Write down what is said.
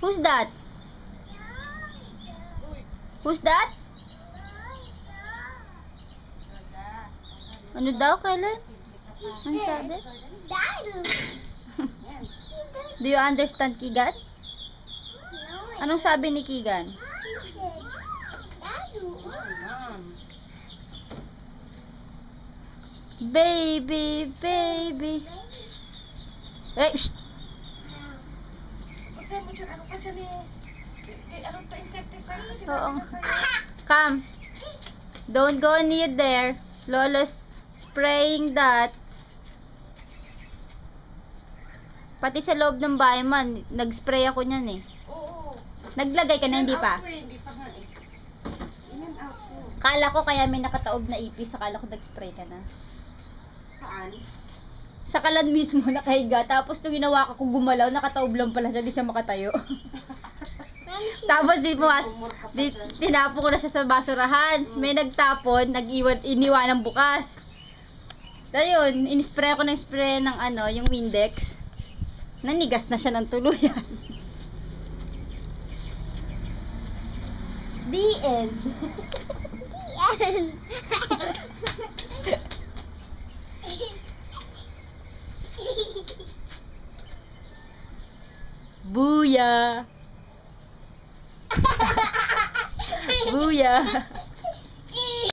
Who's that? Who's that? Ano daw, Kellen? Ano sabi? Do you understand, Keegan? Anong sabi ni Keegan? Baby, baby. Eh, shh. Ano ka dyan eh? Ano to, insecticide kasi Oo. namin na sa'yo. Come. Don't go near there. Lola's spraying that. Pati sa loob ng bahay man, nag-spray ako niyan eh. Oo. Naglagay ka na, hindi pa? Hindi pa nga eh. Yan ako. Kala ko kaya may nakataob na ipis, akala ko nag-spray ka na. Saan? Sa kalan mismo nakahiga, tapos nung ginawa ko gumalaw, nakataob lang pala siya, di siya makatayo. Tapos tinapo ko na siya sa basurahan. May nagtapon, iniwan ng bukas. Ayun, in-spray ako ng spray ng ano, yung Windex. Nanigas na siya ng tuluyan. The end. The end. Booyah! Booyah!